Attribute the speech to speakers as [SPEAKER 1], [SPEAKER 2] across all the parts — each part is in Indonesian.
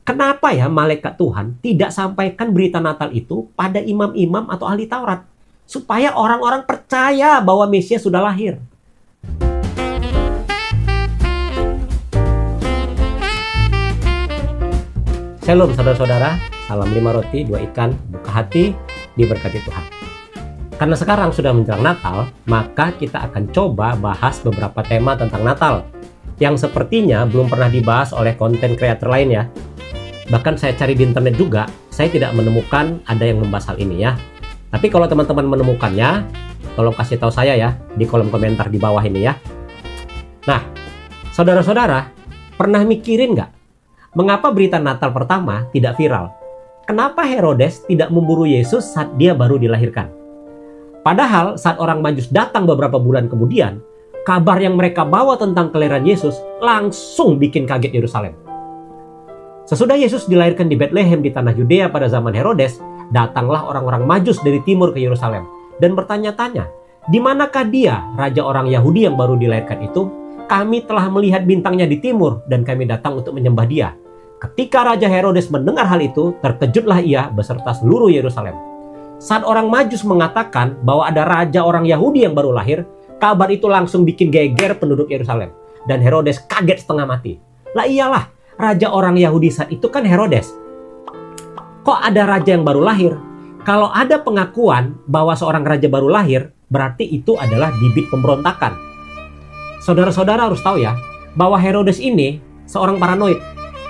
[SPEAKER 1] Kenapa ya malaikat Tuhan tidak sampaikan berita Natal itu pada imam-imam atau ahli Taurat? Supaya orang-orang percaya bahwa Mesias sudah lahir. Shalom saudara-saudara, salam 5 roti, 2 ikan, buka hati, diberkati Tuhan. Karena sekarang sudah menjelang Natal, maka kita akan coba bahas beberapa tema tentang Natal yang sepertinya belum pernah dibahas oleh konten kreator lain ya. Bahkan saya cari di internet juga, saya tidak menemukan ada yang membahas hal ini ya. Tapi kalau teman-teman menemukannya, tolong kasih tahu saya ya di kolom komentar di bawah ini ya. Nah, saudara-saudara, pernah mikirin nggak mengapa berita Natal pertama tidak viral? Kenapa Herodes tidak memburu Yesus saat dia baru dilahirkan? Padahal saat orang Majus datang beberapa bulan kemudian, kabar yang mereka bawa tentang kelahiran Yesus langsung bikin kaget Yerusalem. Sesudah Yesus dilahirkan di Bethlehem di tanah Yudea pada zaman Herodes, datanglah orang-orang Majus dari timur ke Yerusalem dan bertanya-tanya, di manakah dia, raja orang Yahudi yang baru dilahirkan itu? Kami telah melihat bintangnya di timur dan kami datang untuk menyembah dia. Ketika Raja Herodes mendengar hal itu, terkejutlah ia beserta seluruh Yerusalem. Saat orang Majus mengatakan bahwa ada raja orang Yahudi yang baru lahir, kabar itu langsung bikin geger penduduk Yerusalem. Dan Herodes kaget setengah mati. Lah iyalah, raja orang Yahudi saat itu kan Herodes. Kok ada raja yang baru lahir? Kalau ada pengakuan bahwa seorang raja baru lahir, berarti itu adalah bibit pemberontakan. Saudara-saudara harus tahu ya, bahwa Herodes ini seorang paranoid.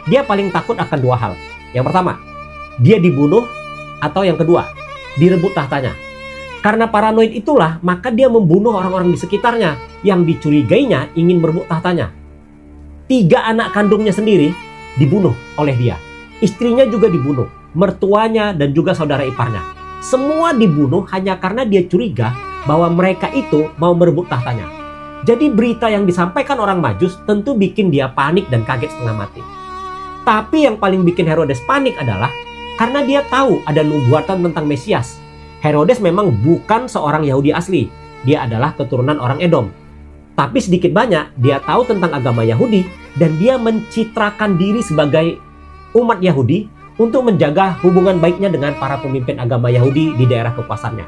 [SPEAKER 1] Dia paling takut akan dua hal. Yang pertama, dia dibunuh, atau yang kedua, direbut tahtanya. Karena paranoid itulah, maka dia membunuh orang-orang di sekitarnya yang dicurigainya ingin merebut tahtanya. 3 anak kandungnya sendiri dibunuh oleh dia. Istrinya juga dibunuh, mertuanya dan juga saudara iparnya. Semua dibunuh hanya karena dia curiga bahwa mereka itu mau merebut tahtanya. Jadi berita yang disampaikan orang Majus tentu bikin dia panik dan kaget setengah mati. Tapi yang paling bikin Herodes panik adalah karena dia tahu ada nubuatan tentang Mesias. Herodes memang bukan seorang Yahudi asli. Dia adalah keturunan orang Edom. Tapi sedikit banyak dia tahu tentang agama Yahudi dan dia mencitrakan diri sebagai umat Yahudi untuk menjaga hubungan baiknya dengan para pemimpin agama Yahudi di daerah kekuasaannya.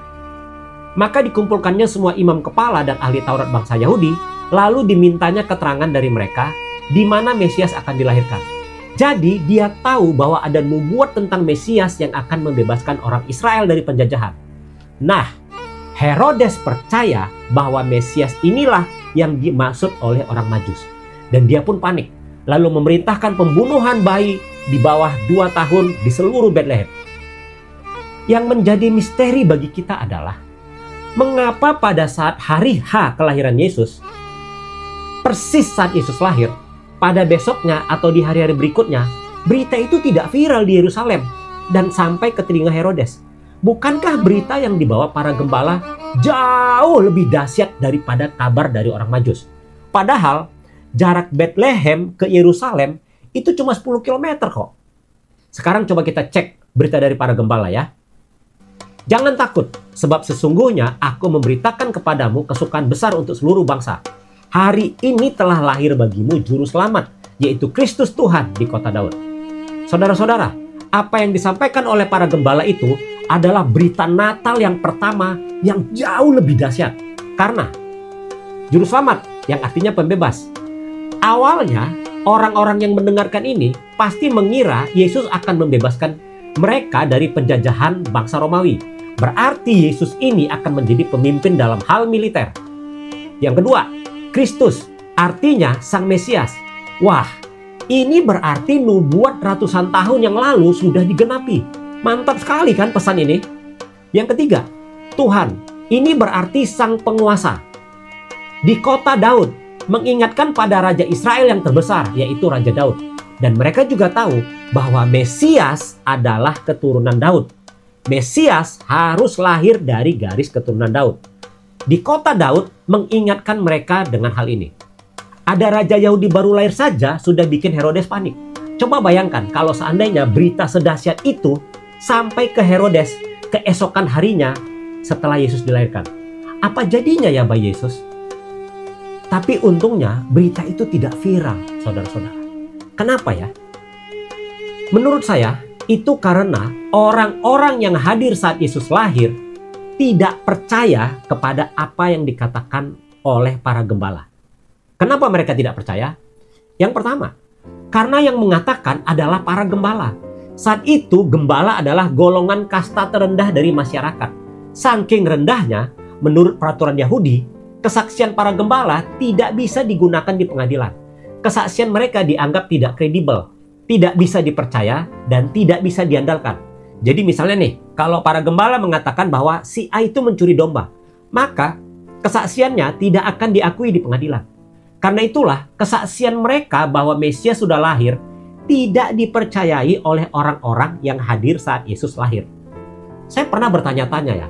[SPEAKER 1] Maka dikumpulkannya semua imam kepala dan ahli Taurat bangsa Yahudi, lalu dimintanya keterangan dari mereka di mana Mesias akan dilahirkan. Jadi dia tahu bahwa ada nubuat tentang Mesias yang akan membebaskan orang Israel dari penjajahan. Nah, Herodes percaya bahwa Mesias inilah yang dimaksud oleh orang Majus. Dan dia pun panik, lalu memerintahkan pembunuhan bayi di bawah 2 tahun di seluruh Bethlehem. Yang menjadi misteri bagi kita adalah, mengapa pada saat hari H kelahiran Yesus, persis saat Yesus lahir, pada besoknya atau di hari-hari berikutnya, berita itu tidak viral di Yerusalem dan sampai ke telinga Herodes? Bukankah berita yang dibawa para gembala jauh lebih dahsyat daripada kabar dari orang Majus? Padahal jarak Bethlehem ke Yerusalem itu cuma 10 km kok. Sekarang coba kita cek berita dari para gembala ya. Jangan takut, sebab sesungguhnya aku memberitakan kepadamu kesukaan besar untuk seluruh bangsa. Hari ini telah lahir bagimu juru selamat, yaitu Kristus Tuhan di kota Daud. Saudara-saudara, apa yang disampaikan oleh para gembala itu adalah berita Natal yang pertama yang jauh lebih dahsyat. Karena juru selamat yang artinya pembebas. Awalnya orang-orang yang mendengarkan ini pasti mengira Yesus akan membebaskan mereka dari penjajahan bangsa Romawi. Berarti Yesus ini akan menjadi pemimpin dalam hal militer. Yang kedua, Kristus artinya Sang Mesias. Wah, ini berarti nubuat ratusan tahun yang lalu sudah digenapi. Mantap sekali kan pesan ini? Yang ketiga, Tuhan. Ini berarti Sang Penguasa. Di kota Daud, mengingatkan pada Raja Israel yang terbesar, yaitu Raja Daud. Dan mereka juga tahu bahwa Mesias adalah keturunan Daud. Mesias harus lahir dari garis keturunan Daud. Di kota Daud mengingatkan mereka dengan hal ini. Ada Raja Yahudi baru lahir saja sudah bikin Herodes panik. Coba bayangkan kalau seandainya berita sedahsyat itu sampai ke Herodes keesokan harinya setelah Yesus dilahirkan. Apa jadinya ya bayi Yesus? Tapi untungnya berita itu tidak viral, saudara-saudara. Kenapa ya? Menurut saya, itu karena orang-orang yang hadir saat Yesus lahir tidak percaya kepada apa yang dikatakan oleh para gembala. Kenapa mereka tidak percaya? Yang pertama, karena yang mengatakan adalah para gembala. Saat itu gembala adalah golongan kasta terendah dari masyarakat. Saking rendahnya, menurut peraturan Yahudi, kesaksian para gembala tidak bisa digunakan di pengadilan. Kesaksian mereka dianggap tidak kredibel, tidak bisa dipercaya, dan tidak bisa diandalkan. Jadi misalnya nih, kalau para gembala mengatakan bahwa si A itu mencuri domba, maka kesaksiannya tidak akan diakui di pengadilan. Karena itulah kesaksian mereka bahwa Mesias sudah lahir tidak dipercayai oleh orang-orang yang hadir saat Yesus lahir. Saya pernah bertanya-tanya ya,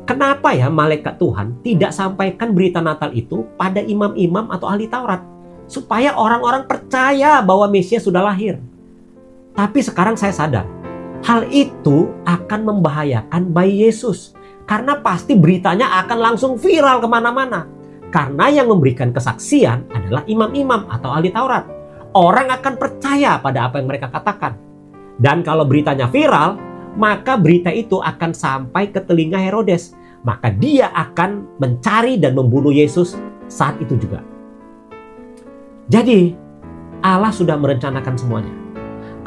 [SPEAKER 1] kenapa ya malaikat Tuhan tidak sampaikan berita Natal itu pada imam-imam atau ahli Taurat, supaya orang-orang percaya bahwa Mesias sudah lahir. Tapi sekarang saya sadar, hal itu akan membahayakan bayi Yesus. Karena pasti beritanya akan langsung viral kemana-mana. Karena yang memberikan kesaksian adalah imam-imam atau ahli Taurat. Orang akan percaya pada apa yang mereka katakan. Dan kalau beritanya viral, maka berita itu akan sampai ke telinga Herodes. Maka dia akan mencari dan membunuh Yesus saat itu juga. Jadi, Allah sudah merencanakan semuanya.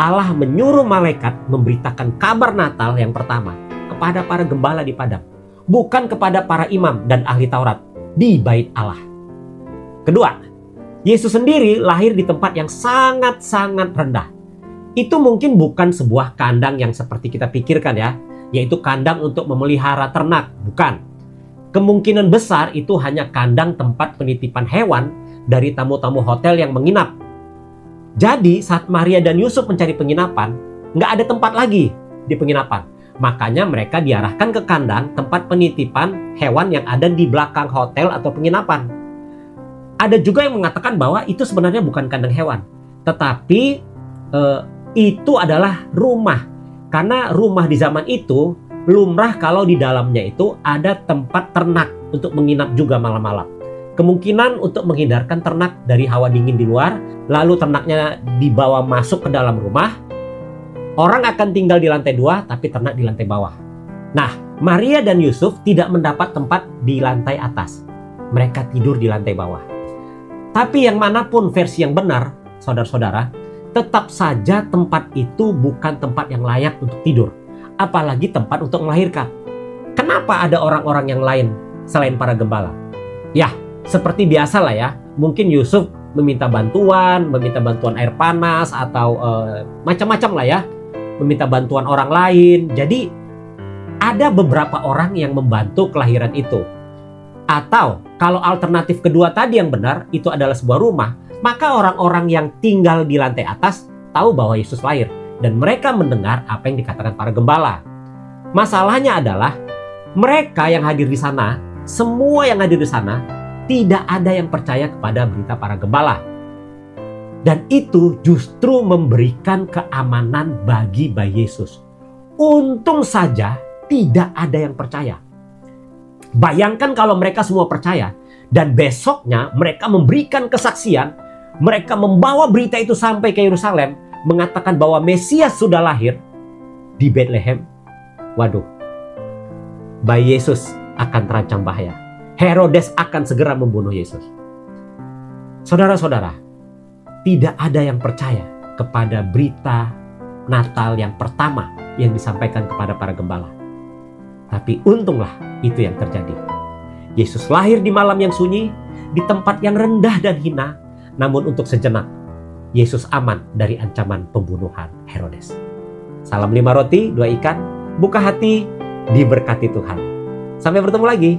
[SPEAKER 1] Allah menyuruh malaikat memberitakan kabar Natal yang pertama kepada para gembala di padang, bukan kepada para imam dan ahli Taurat di bait Allah. Kedua, Yesus sendiri lahir di tempat yang sangat-sangat rendah. Itu mungkin bukan sebuah kandang yang seperti kita pikirkan ya, yaitu kandang untuk memelihara ternak, bukan. Kemungkinan besar itu hanya kandang tempat penitipan hewan dari tamu-tamu hotel yang menginap. Jadi saat Maria dan Yusuf mencari penginapan, nggak ada tempat lagi di penginapan. Makanya mereka diarahkan ke kandang tempat penitipan hewan yang ada di belakang hotel atau penginapan. Ada juga yang mengatakan bahwa itu sebenarnya bukan kandang hewan, tetapi itu adalah rumah. Karena rumah di zaman itu lumrah kalau di dalamnya itu ada tempat ternak untuk menginap juga malam-malam. Kemungkinan untuk menghindarkan ternak dari hawa dingin di luar, lalu ternaknya dibawa masuk ke dalam rumah. Orang akan tinggal di lantai 2, tapi ternak di lantai bawah. Nah, Maria dan Yusuf tidak mendapat tempat di lantai atas. Mereka tidur di lantai bawah. Tapi yang manapun versi yang benar, saudara-saudara, tetap saja tempat itu bukan tempat yang layak untuk tidur. Apalagi tempat untuk melahirkan. Kenapa ada orang-orang yang lain selain para gembala? Ya, seperti biasa lah ya. Mungkin Yusuf meminta bantuan air panas atau macam-macam lah ya. Meminta bantuan orang lain. Jadi ada beberapa orang yang membantu kelahiran itu. Atau kalau alternatif kedua tadi yang benar, itu adalah sebuah rumah, maka orang-orang yang tinggal di lantai atas tahu bahwa Yesus lahir. Dan mereka mendengar apa yang dikatakan para gembala. Masalahnya adalah mereka yang hadir di sana, semua yang hadir di sana, tidak ada yang percaya kepada berita para gembala. Dan itu justru memberikan keamanan bagi bayi Yesus. Untung saja tidak ada yang percaya. Bayangkan kalau mereka semua percaya dan besoknya mereka memberikan kesaksian, mereka membawa berita itu sampai ke Yerusalem, mengatakan bahwa Mesias sudah lahir di Bethlehem. Waduh, bayi Yesus akan terancam bahaya. Herodes akan segera membunuh Yesus. Saudara-saudara, tidak ada yang percaya kepada berita Natal yang pertama yang disampaikan kepada para gembala. Tapi untunglah itu yang terjadi. Yesus lahir di malam yang sunyi, di tempat yang rendah dan hina, namun untuk sejenak Yesus aman dari ancaman pembunuhan Herodes. Salam 5 roti, 2 ikan, buka hati, diberkati Tuhan. Sampai bertemu lagi.